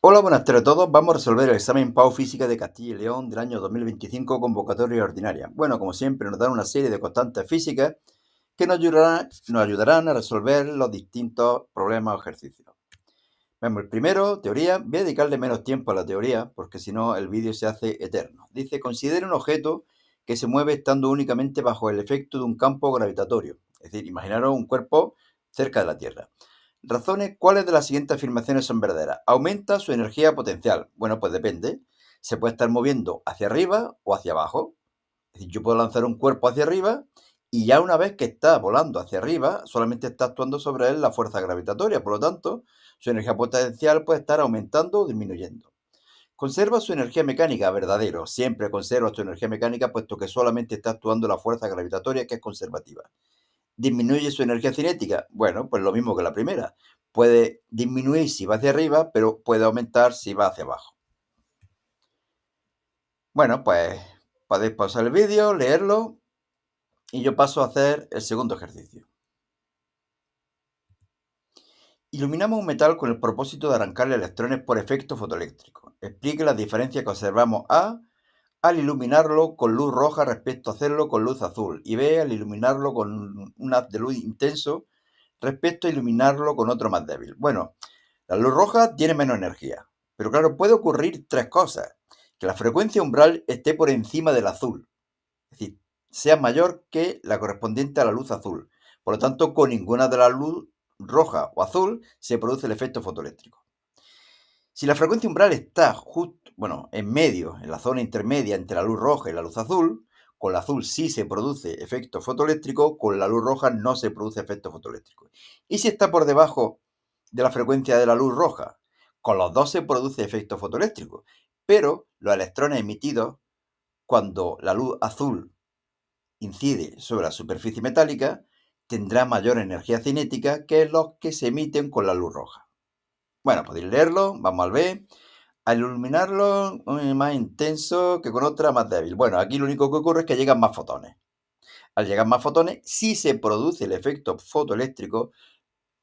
Hola, buenas tardes a todos. Vamos a resolver el examen PAU Física de Castilla y León del año 2025, convocatoria ordinaria. Bueno, como siempre, nos dan una serie de constantes físicas que nos ayudarán a resolver los distintos problemas o ejercicios. Vemos el primero, teoría. Voy a dedicarle menos tiempo a la teoría, porque si no el vídeo se hace eterno. Dice, considera un objeto que se mueve estando únicamente bajo el efecto de un campo gravitatorio. Es decir, imaginaros un cuerpo cerca de la Tierra. Razones, ¿cuáles de las siguientes afirmaciones son verdaderas? Aumenta su energía potencial. Bueno, pues depende. Se puede estar moviendo hacia arriba o hacia abajo. Es decir, yo puedo lanzar un cuerpo hacia arriba y ya una vez que está volando hacia arriba, solamente está actuando sobre él la fuerza gravitatoria. Por lo tanto, su energía potencial puede estar aumentando o disminuyendo. Conserva su energía mecánica, verdadero. Siempre conserva su energía mecánica, puesto que solamente está actuando la fuerza gravitatoria, que es conservativa. ¿Disminuye su energía cinética? Bueno, pues lo mismo que la primera. Puede disminuir si va hacia arriba, pero puede aumentar si va hacia abajo. Bueno, pues podéis pausar el vídeo, leerlo y yo paso a hacer el segundo ejercicio. Iluminamos un metal con el propósito de arrancarle electrones por efecto fotoeléctrico. Explique las diferencias que observamos al iluminarlo con luz roja respecto a hacerlo con luz azul y B al iluminarlo con un haz de luz intenso respecto a iluminarlo con otro más débil. Bueno, la luz roja tiene menos energía, pero claro, puede ocurrir tres cosas. Que la frecuencia umbral esté por encima del azul, es decir, sea mayor que la correspondiente a la luz azul. Por lo tanto, con ninguna de las luz roja o azul se produce el efecto fotoeléctrico. Si la frecuencia umbral está justo, en medio, en la zona intermedia entre la luz roja y la luz azul, con la azul sí se produce efecto fotoeléctrico, con la luz roja no se produce efecto fotoeléctrico. Y si está por debajo de la frecuencia de la luz roja, con los dos se produce efecto fotoeléctrico, pero los electrones emitidos cuando la luz azul incide sobre la superficie metálica tendrá mayor energía cinética que los que se emiten con la luz roja. Bueno, podéis leerlo, vamos al B. Al iluminarlo más intenso que con otra más débil. Bueno, aquí lo único que ocurre es que llegan más fotones. Al llegar más fotones, si se produce el efecto fotoeléctrico,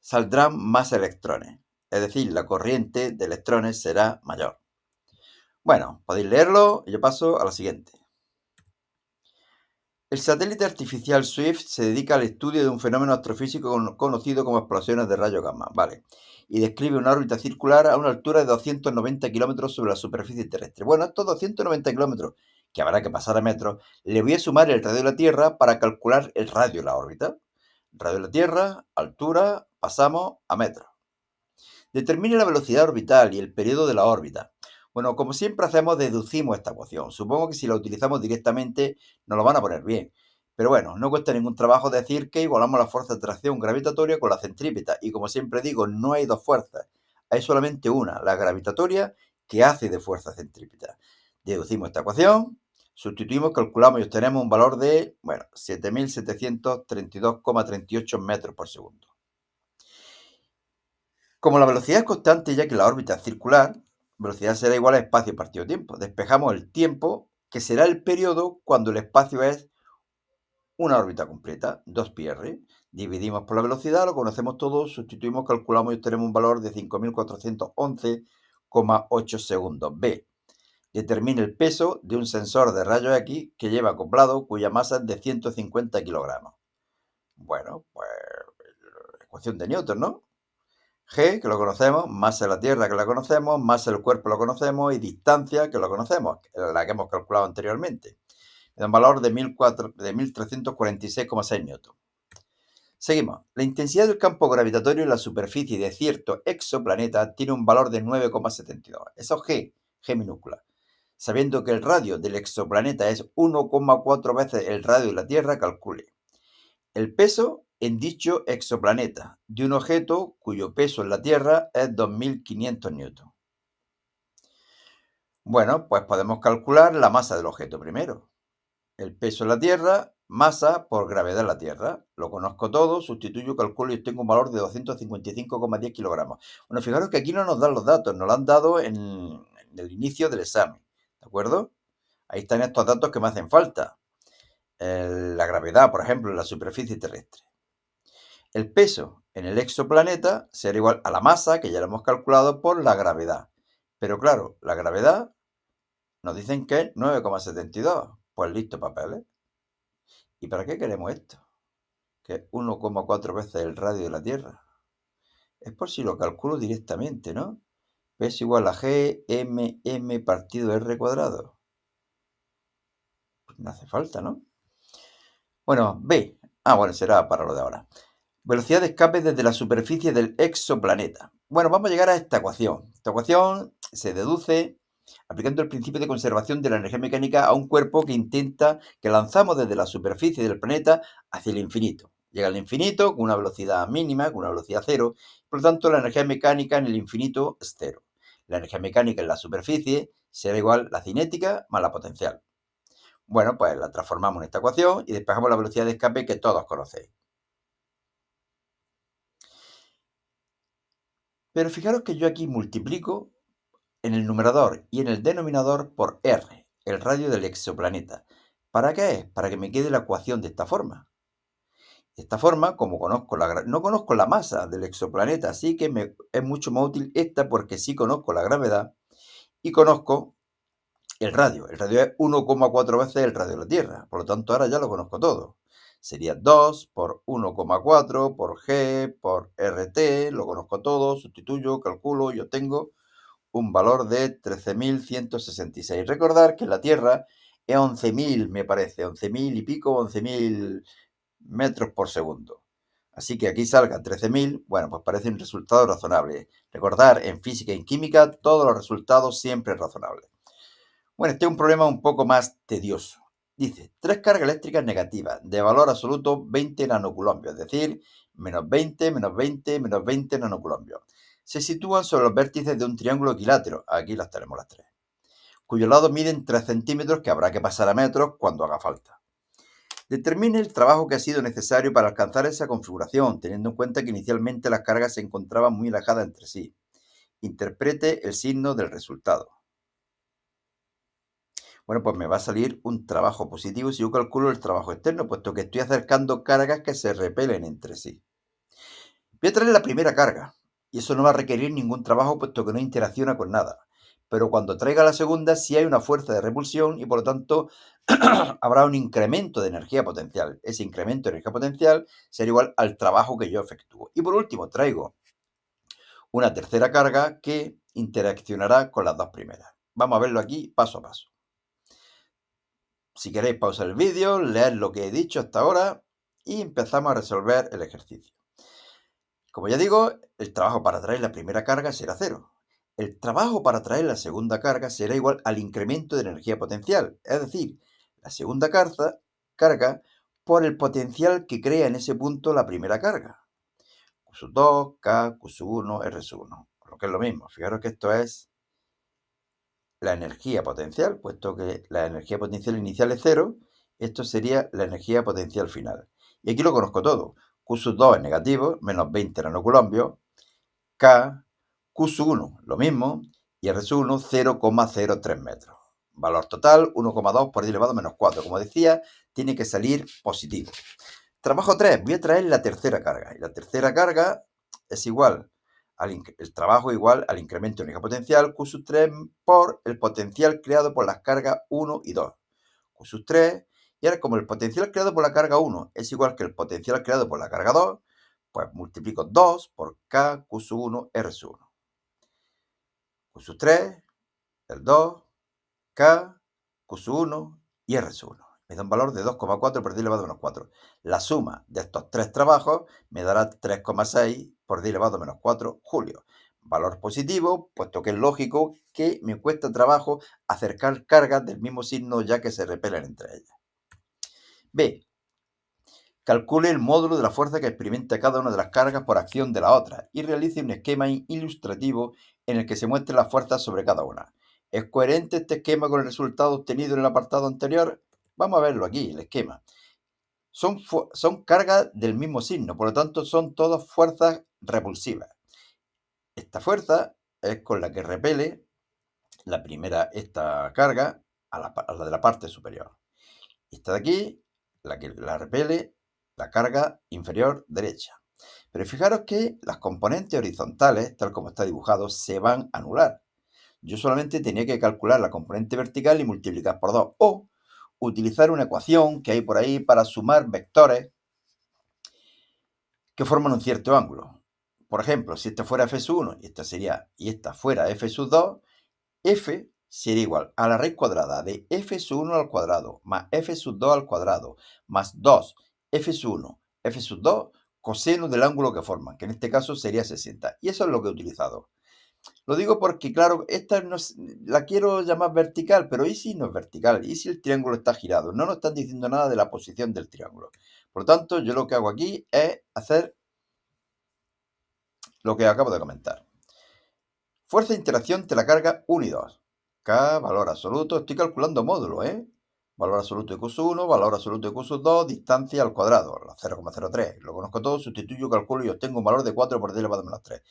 saldrán más electrones. Es decir, la corriente de electrones será mayor. Bueno, podéis leerlo y yo paso a la siguiente. El satélite artificial SWIFT se dedica al estudio de un fenómeno astrofísico conocido como explosiones de rayos gamma, ¿vale? Y describe una órbita circular a una altura de 290 kilómetros sobre la superficie terrestre. Bueno, estos 290 kilómetros, que habrá que pasar a metros, le voy a sumar el radio de la Tierra para calcular el radio de la órbita. Radio de la Tierra, altura, pasamos a metros. Determine la velocidad orbital y el periodo de la órbita. Bueno, como siempre hacemos, deducimos esta ecuación. Supongo que si la utilizamos directamente nos lo van a poner bien. Pero bueno, no cuesta ningún trabajo decir que igualamos la fuerza de atracción gravitatoria con la centrípeta. Y como siempre digo, no hay dos fuerzas. Hay solamente una, la gravitatoria, que hace de fuerza centrípeta. Deducimos esta ecuación, sustituimos, calculamos y obtenemos un valor de, 7.732,38 metros por segundo. Como la velocidad es constante, ya que la órbita es circular, velocidad será igual a espacio partido tiempo. Despejamos el tiempo, que será el periodo cuando el espacio es una órbita completa, 2πr. Dividimos por la velocidad, lo conocemos todos, sustituimos, calculamos y obtenemos un valor de 5.411,8 segundos. B. Determine el peso de un sensor de rayos X que lleva acoplado, cuya masa es de 150 kilogramos. Bueno, pues ecuación de Newton, ¿no? G, que lo conocemos, masa de la Tierra, que la conocemos, masa del cuerpo, lo conocemos, y distancia, que lo conocemos, la que hemos calculado anteriormente. Me da un valor de 1.346,6 newton. Seguimos. La intensidad del campo gravitatorio en la superficie de cierto exoplaneta tiene un valor de 9,72. Eso es G minúscula. Sabiendo que el radio del exoplaneta es 1,4 veces el radio de la Tierra, calcule el peso en dicho exoplaneta de un objeto cuyo peso en la Tierra es 2.500 newtons. Bueno, pues podemos calcular la masa del objeto primero. El peso en la Tierra, masa por gravedad en la Tierra. Lo conozco todo, sustituyo, calculo y obtengo un valor de 255,10 kilogramos. Bueno, fijaros que aquí no nos dan los datos, nos lo han dado en el inicio del examen, ¿de acuerdo? Ahí están estos datos que me hacen falta. La gravedad, por ejemplo, en la superficie terrestre. El peso en el exoplaneta será igual a la masa, que ya lo hemos calculado, por la gravedad. Pero claro, la gravedad nos dicen que es 9,72. Pues listo, papeles. ¿Y para qué queremos esto? Que es 1,4 veces el radio de la Tierra. Es por si lo calculo directamente, ¿no? P es igual a G, M partido R cuadrado. Pues no hace falta, ¿no? Bueno, B. Bueno, será para lo de ahora. Velocidad de escape desde la superficie del exoplaneta. Bueno, vamos a llegar a esta ecuación. Esta ecuación se deduce aplicando el principio de conservación de la energía mecánica a un cuerpo que lanzamos desde la superficie del planeta hacia el infinito. Llega al infinito con una velocidad mínima, con una velocidad cero, por lo tanto la energía mecánica en el infinito es cero. La energía mecánica en la superficie será igual a la cinética más la potencial. Bueno, pues la transformamos en esta ecuación y despejamos la velocidad de escape que todos conocéis. Pero fijaros que yo aquí multiplico en el numerador y en el denominador por r, el radio del exoplaneta. ¿Para qué es? Para que me quede la ecuación de esta forma. De esta forma, como no conozco la masa del exoplaneta, así que es mucho más útil esta porque sí conozco la gravedad y conozco el radio. El radio es 1,4 veces el radio de la Tierra, por lo tanto ahora ya lo conozco todo. Sería 2 por 1,4 por G por RT, lo conozco todo, sustituyo, calculo, yo tengo un valor de 13.166. Recordar que la Tierra es 11.000, me parece, 11.000 y pico, 11.000 metros por segundo. Así que aquí salga 13.000, bueno, pues parece un resultado razonable. Recordar, en física y en química, todos los resultados siempre razonables. Bueno, este es un problema un poco más tedioso. Dice, tres cargas eléctricas negativas de valor absoluto 20 nanoculombios, es decir, menos 20, menos 20, menos 20 nanoculombios. Se sitúan sobre los vértices de un triángulo equilátero, aquí las tenemos las tres, cuyos lados miden 3 centímetros que habrá que pasar a metros cuando haga falta. Determine el trabajo que ha sido necesario para alcanzar esa configuración, teniendo en cuenta que inicialmente las cargas se encontraban muy alejadas entre sí. Interprete el signo del resultado. Bueno, pues me va a salir un trabajo positivo si yo calculo el trabajo externo, puesto que estoy acercando cargas que se repelen entre sí. Voy a traer la primera carga, y eso no va a requerir ningún trabajo, puesto que no interacciona con nada. Pero cuando traiga la segunda, sí hay una fuerza de repulsión y por lo tanto habrá un incremento de energía potencial. Ese incremento de energía potencial será igual al trabajo que yo efectúo. Y por último, traigo una tercera carga que interaccionará con las dos primeras. Vamos a verlo aquí paso a paso. Si queréis pausar el vídeo, leer lo que he dicho hasta ahora y empezamos a resolver el ejercicio. Como ya digo, el trabajo para traer la primera carga será cero. El trabajo para traer la segunda carga será igual al incremento de energía potencial, es decir, la segunda carga por el potencial que crea en ese punto la primera carga. Q2, K, Q1, R1, lo que es lo mismo. Fijaros que esto es la energía potencial, puesto que la energía potencial inicial es cero, esto sería la energía potencial final. Y aquí lo conozco todo. Q2 es negativo, menos 20 nanoculombios, K, Q1 lo mismo, y R1 0,03 metros. Valor total 1,2 por 10 elevado a menos 4. Como decía, tiene que salir positivo. Trabajo 3, voy a traer la tercera carga. Y la tercera carga es igual el trabajo igual al incremento de energía potencial Q3 por el potencial creado por las cargas 1 y 2. Q3, y ahora como el potencial creado por la carga 1 es igual que el potencial creado por la carga 2, pues multiplico 2 por K Q1 R1. Q3, el 2, K, Q1 y R1. Me da un valor de 2,4 por 10 elevado a menos 4. La suma de estos tres trabajos me dará 3,6 por 10 elevado a menos 4 julio. Valor positivo, puesto que es lógico que me cuesta trabajo acercar cargas del mismo signo ya que se repelen entre ellas. B. Calcule el módulo de la fuerza que experimenta cada una de las cargas por acción de la otra y realice un esquema ilustrativo en el que se muestren las fuerzas sobre cada una. ¿Es coherente este esquema con el resultado obtenido en el apartado anterior? Vamos a verlo aquí, el esquema. Son cargas del mismo signo, por lo tanto son todas fuerzas repulsivas. Esta fuerza es con la que repele esta carga a la de la parte superior. Esta de aquí, la que la repele, la carga inferior derecha. Pero fijaros que las componentes horizontales, tal como está dibujado, se van a anular. Yo solamente tenía que calcular la componente vertical y multiplicar por 2. O utilizar una ecuación que hay por ahí para sumar vectores que forman un cierto ángulo. Por ejemplo, si esta fuera f sub 1 y esta fuera f sub 2, f sería igual a la raíz cuadrada de f sub 1 al cuadrado más f sub 2 al cuadrado más 2 f sub 1, f sub 2, coseno del ángulo que forman, que en este caso sería 60. Y eso es lo que he utilizado. Lo digo porque, claro, esta no la quiero llamar vertical, pero ¿y si no es vertical? ¿Y si el triángulo está girado? No nos están diciendo nada de la posición del triángulo. Por lo tanto, yo lo que hago aquí es hacer lo que acabo de comentar. Fuerza de interacción de la carga 1 y 2. K, valor absoluto. Estoy calculando módulos, ¿eh? Valor absoluto de Q1, valor absoluto de Q2, distancia al cuadrado, la 0,03. Lo conozco todo, sustituyo, calculo y obtengo un valor de 4 por 10 elevado a menos 3.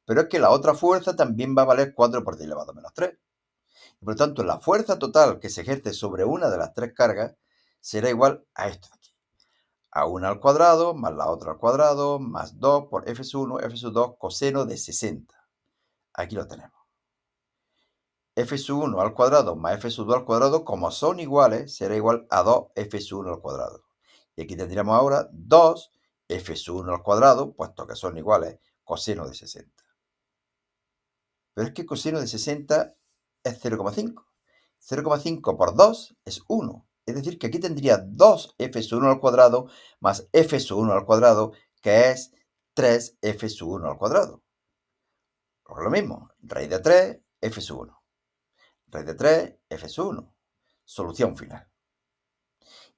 Pero es que la otra fuerza también va a valer 4 por 10 elevado a menos 3. Y por lo tanto, la fuerza total que se ejerce sobre una de las tres cargas será igual a esto de aquí. A una al cuadrado más la otra al cuadrado más 2 por f sub 1, f sub 2 coseno de 60. Aquí lo tenemos. F sub 1 al cuadrado más f sub 2 al cuadrado, como son iguales, será igual a 2 f sub 1 al cuadrado. Y aquí tendríamos ahora 2 f sub 1 al cuadrado, puesto que son iguales, coseno de 60. Pero es que coseno de 60 es 0,5. 0,5 por 2 es 1. Es decir, que aquí tendría 2 f sub 1 al cuadrado más f sub 1 al cuadrado, que es 3 f sub 1 al cuadrado. Pues lo mismo, raíz de 3, f sub 1. Raíz de 3, f sub 1. Solución final.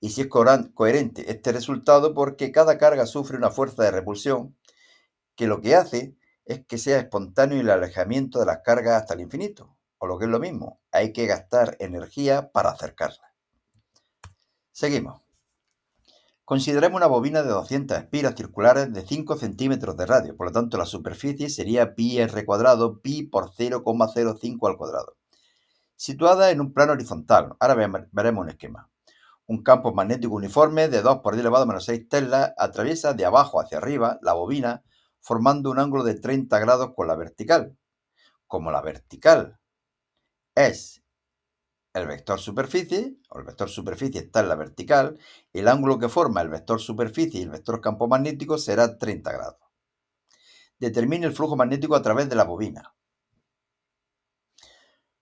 Y si es coherente este resultado, porque cada carga sufre una fuerza de repulsión que lo que hace es que sea espontáneo el alejamiento de las cargas hasta el infinito. O lo que es lo mismo, hay que gastar energía para acercarlas. Seguimos. Consideremos una bobina de 200 espiras circulares de 5 centímetros de radio. Por lo tanto, la superficie sería pi r cuadrado, pi por 0,05 al cuadrado. Situada en un plano horizontal. Ahora veremos un esquema. Un campo magnético uniforme de 2 por 10 elevado a menos 6 teslas atraviesa de abajo hacia arriba la bobina, formando un ángulo de 30 grados con la vertical. Como la vertical es el vector superficie, o el vector superficie está en la vertical, el ángulo que forma el vector superficie y el vector campo magnético será 30 grados. Determine el flujo magnético a través de la bobina.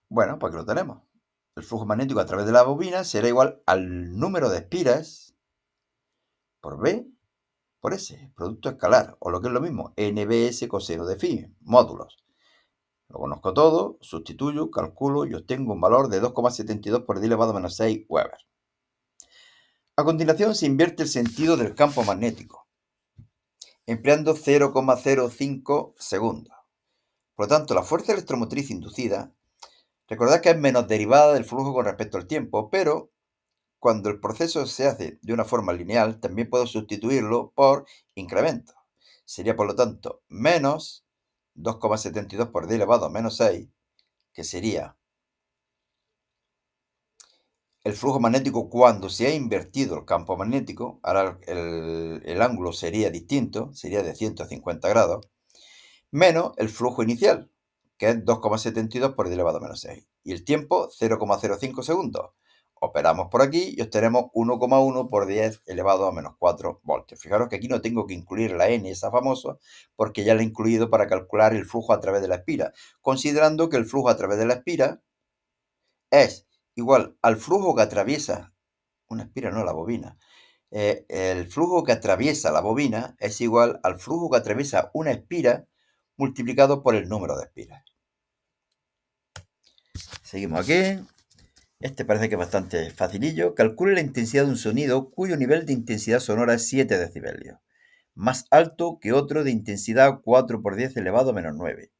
Bueno, pues aquí lo tenemos. El flujo magnético a través de la bobina será igual al número de espiras por B por S, producto escalar, o lo que es lo mismo, NBS coseno de phi, módulos. Lo conozco todo, sustituyo, calculo y obtengo un valor de 2,72 por 10 elevado a menos 6 Weber. A continuación se invierte el sentido del campo magnético, empleando 0,05 segundos. Por lo tanto, la fuerza electromotriz inducida, recordad que es menos derivada del flujo con respecto al tiempo, pero cuando el proceso se hace de una forma lineal, también puedo sustituirlo por incremento. Sería, por lo tanto, menos 2,72 por 10 elevado a menos 6, que sería el flujo magnético cuando se ha invertido el campo magnético. Ahora el ángulo sería distinto, sería de 150 grados, menos el flujo inicial, que es 2,72 por 10 elevado a menos 6. Y el tiempo, 0,05 segundos. Operamos por aquí y obtenemos 1,1 por 10 elevado a menos 4 voltios. Fijaros que aquí no tengo que incluir la n, esa famosa, porque ya la he incluido para calcular el flujo a través de la espira, considerando que el flujo a través de la espira es igual al flujo que atraviesa, una espira no la bobina, el flujo que atraviesa la bobina es igual al flujo que atraviesa una espira multiplicado por el número de espiras. Seguimos aquí. Este parece que es bastante facilillo. Calcule la intensidad de un sonido cuyo nivel de intensidad sonora es 7 decibelios, más alto que otro de intensidad 4 por 10 elevado a menos 9.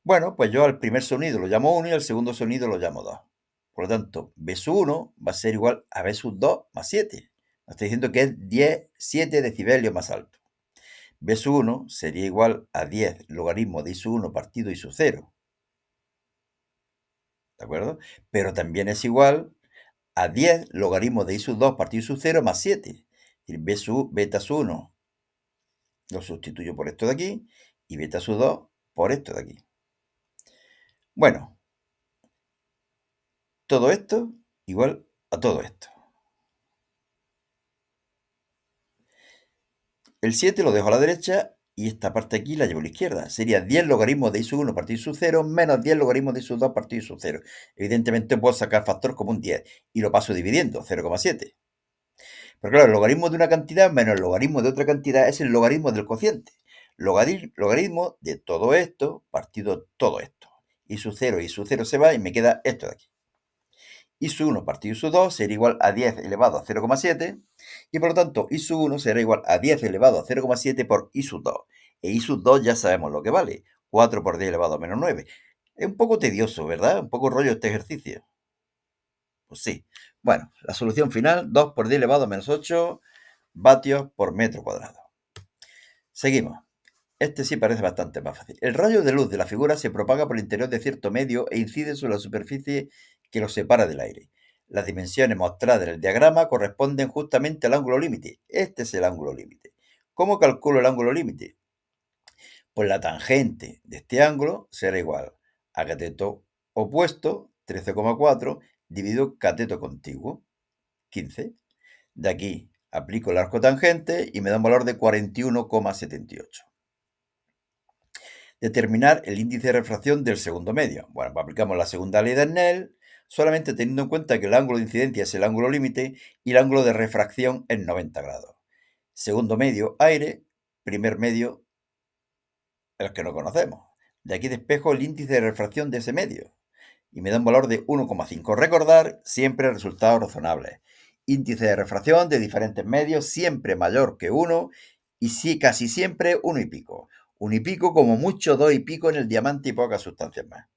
Bueno, pues yo al primer sonido lo llamo 1 y al segundo sonido lo llamo 2. Por lo tanto, B sub 1 va a ser igual a B sub 2 más 7. Nos está diciendo que es 7 decibelios más alto. B sub 1 sería igual a 10 logaritmo de I sub 1 partido I sub 0. ¿De acuerdo? Pero también es igual a 10 logaritmo de I sub 2 partido I sub 0 más 7. Es decir, beta sub 1 lo sustituyo por esto de aquí y beta sub 2 por esto de aquí. Bueno, todo esto igual a todo esto. El 7 lo dejo a la derecha y esta parte aquí la llevo a la izquierda. Sería 10 logaritmos de i sub 1 partido i sub 0 menos 10 logaritmos de i sub 2 partido i sub 0. Evidentemente puedo sacar factor común 10 y lo paso dividiendo, 0,7. Pero claro, el logaritmo de una cantidad menos el logaritmo de otra cantidad es el logaritmo del cociente. Logaritmo de todo esto partido todo esto. I sub 0 y i sub 0 se va y me queda esto de aquí. I sub 1 partido i sub 2 será igual a 10 elevado a 0,7 y por lo tanto i sub 1 será igual a 10 elevado a 0,7 por i sub 2. E i sub 2 ya sabemos lo que vale, 4 por 10 elevado a menos 9. Es un poco tedioso, ¿verdad? Un poco rollo este ejercicio. Pues sí. Bueno, la solución final, 2 por 10 elevado a menos 8 vatios por metro cuadrado. Seguimos. Este sí parece bastante más fácil. El rayo de luz de la figura se propaga por el interior de cierto medio e incide sobre la superficie que lo separa del aire. Las dimensiones mostradas en el diagrama corresponden justamente al ángulo límite. Este es el ángulo límite. ¿Cómo calculo el ángulo límite? Pues la tangente de este ángulo será igual a cateto opuesto, 13,4, dividido cateto contiguo, 15. De aquí aplico el arco tangente y me da un valor de 41,78. Determinar el índice de refracción del segundo medio. Bueno, pues aplicamos la segunda ley de Snell, solamente teniendo en cuenta que el ángulo de incidencia es el ángulo límite y el ángulo de refracción es 90 grados. Segundo medio, aire. Primer medio, el que no conocemos. De aquí despejo el índice de refracción de ese medio y me da un valor de 1,5. Recordar, siempre resultados razonables. Índice de refracción de diferentes medios siempre mayor que 1 y sí, casi siempre 1 y pico. 1 y pico, como mucho 2 y pico en el diamante y pocas sustancias más.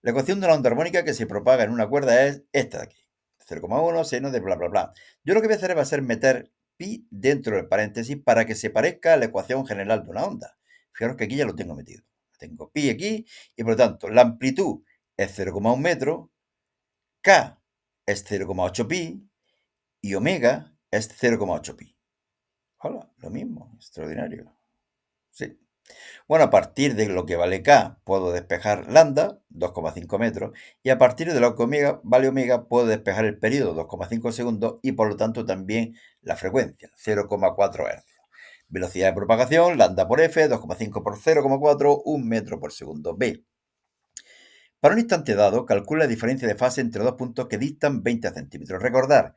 La ecuación de una onda armónica que se propaga en una cuerda es esta de aquí. 0,1 seno de bla bla bla. Yo lo que voy a hacer va a ser meter pi dentro del paréntesis para que se parezca a la ecuación general de una onda. Fijaros que aquí ya lo tengo metido. Tengo pi aquí y por lo tanto la amplitud es 0,1 metro, k es 0,8 pi y omega es 0,8 pi. Hola, lo mismo, extraordinario. Sí. Bueno, a partir de lo que vale K, puedo despejar lambda, 2,5 metros, y a partir de lo que vale omega, puedo despejar el periodo, 2,5 segundos, y por lo tanto también la frecuencia, 0,4 Hz. Velocidad de propagación, lambda por F, 2,5 por 0,4, 1 metro por segundo. B. Para un instante dado, calcula la diferencia de fase entre dos puntos que distan 20 centímetros. Recordar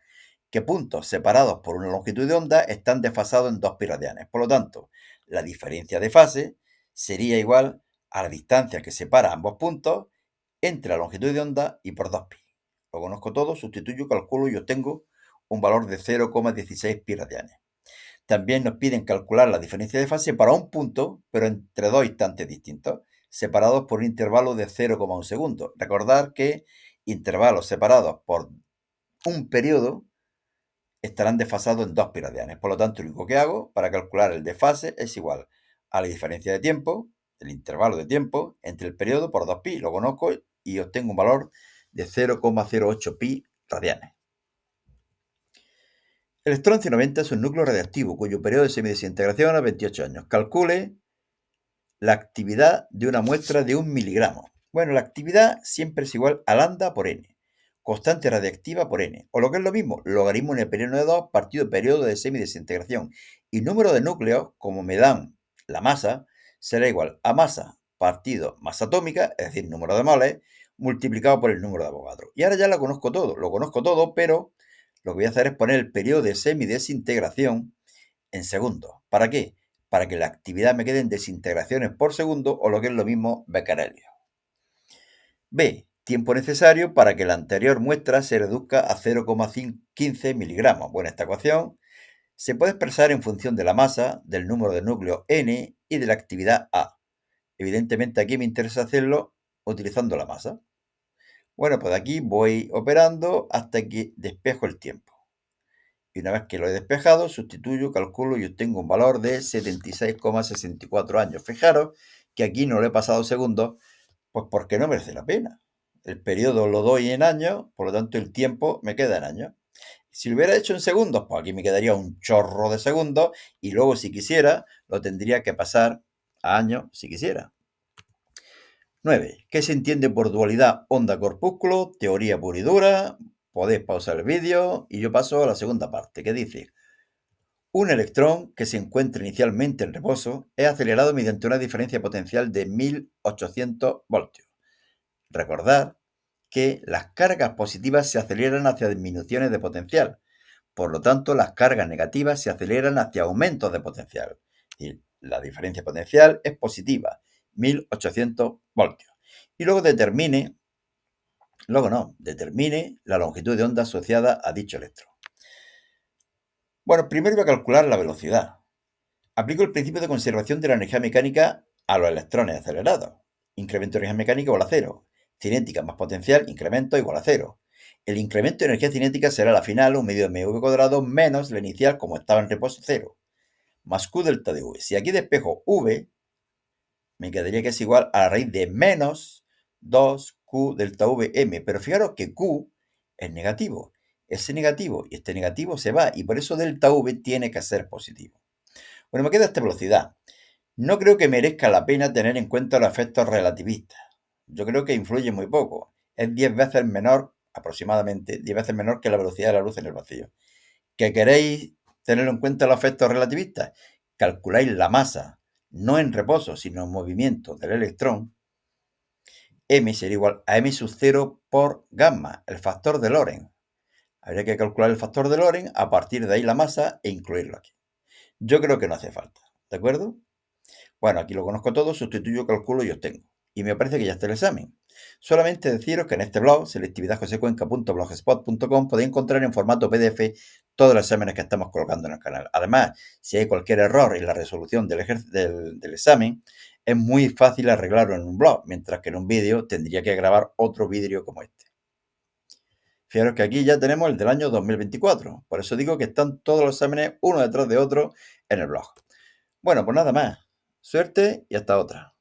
que puntos separados por una longitud de onda están desfasados en 2 pi radianes. Por lo tanto, la diferencia de fase sería igual a la distancia que separa ambos puntos entre la longitud de onda y por 2 pi. Lo conozco todo, sustituyo, calculo y obtengo un valor de 0,16 pi radianes. También nos piden calcular la diferencia de fase para un punto, pero entre dos instantes distintos, separados por un intervalo de 0,1 segundo. Recordar que intervalos separados por un periodo estarán desfasados en 2 pi radianes. Por lo tanto, lo único que hago para calcular el desfase es igual a la diferencia de tiempo, el intervalo de tiempo, entre el periodo por 2 pi. Lo conozco y obtengo un valor de 0,08 pi radianes. El estroncio 90 es un núcleo radiactivo cuyo periodo de semidesintegración es 28 años. Calcule la actividad de una muestra de 1 miligramo. Bueno, la actividad siempre es igual a lambda por n, constante radiactiva por n, o lo que es lo mismo, logaritmo neperiano de 2 partido periodo de semidesintegración. Y número de núcleos, como me dan la masa, será igual a masa partido masa atómica, es decir, número de moles, multiplicado por el número de Avogadro. Y ahora ya lo conozco todo, pero lo que voy a hacer es poner el periodo de semidesintegración en segundos. ¿Para qué? Para que la actividad me quede en desintegraciones por segundo o lo que es lo mismo becquerelio. B. Tiempo necesario para que la anterior muestra se reduzca a 0,15 miligramos. Bueno, esta ecuación se puede expresar en función de la masa, del número de núcleo n y de la actividad A. Evidentemente aquí me interesa hacerlo utilizando la masa. Bueno, pues aquí voy operando hasta que despejo el tiempo. Y una vez que lo he despejado, sustituyo, calculo y obtengo un valor de 76,64 años. Fijaros que aquí no le he pasado segundos, pues porque no merece la pena. El periodo lo doy en años, por lo tanto el tiempo me queda en años. Si lo hubiera hecho en segundos, pues aquí me quedaría un chorro de segundos y luego si quisiera lo tendría que pasar a años si quisiera. 9. ¿Qué se entiende por dualidad onda-corpúsculo? Teoría pura y dura. Podéis pausar el vídeo y yo paso a la segunda parte, que dice: un electrón que se encuentra inicialmente en reposo es acelerado mediante una diferencia potencial de 1800 voltios. Recordad que las cargas positivas se aceleran hacia disminuciones de potencial. Por lo tanto, las cargas negativas se aceleran hacia aumentos de potencial. Y la diferencia potencial es positiva, 1800 voltios. Y luego determine la longitud de onda asociada a dicho electrón. Bueno, primero voy a calcular la velocidad. Aplico el principio de conservación de la energía mecánica a los electrones acelerados. Incremento de energía mecánica igual a cero. Cinética más potencial, incremento igual a cero. El incremento de energía cinética será la final, un medio de mv cuadrado menos la inicial, como estaba en reposo, cero, más q delta de v. Si aquí despejo v, me quedaría que es igual a la raíz de menos 2q delta vm. Pero fijaros que q es negativo. Ese negativo y este negativo se va, y por eso delta v tiene que ser positivo. Bueno, me queda esta velocidad. No creo que merezca la pena tener en cuenta los efectos relativistas. Yo creo que influye muy poco. Es 10 veces menor, aproximadamente, 10 veces menor que la velocidad de la luz en el vacío. ¿Que queréis tener en cuenta los efectos relativistas? Calculáis la masa, no en reposo, sino en movimiento del electrón. M sería igual a m sub 0 por gamma, el factor de Lorentz. Habría que calcular el factor de Lorentz, a partir de ahí la masa e incluirlo aquí. Yo creo que no hace falta, ¿de acuerdo? Bueno, aquí lo conozco todo, sustituyo, calculo y obtengo. Y me parece que ya está el examen. Solamente deciros que en este blog, selectividadjosecuenca.blogspot.com, podéis encontrar en formato PDF todos los exámenes que estamos colocando en el canal. Además, si hay cualquier error en la resolución del examen, es muy fácil arreglarlo en un blog, mientras que en un vídeo tendría que grabar otro vídeo como este. Fijaros que aquí ya tenemos el del año 2024. Por eso digo que están todos los exámenes uno detrás de otro en el blog. Bueno, pues nada más. Suerte y hasta otra.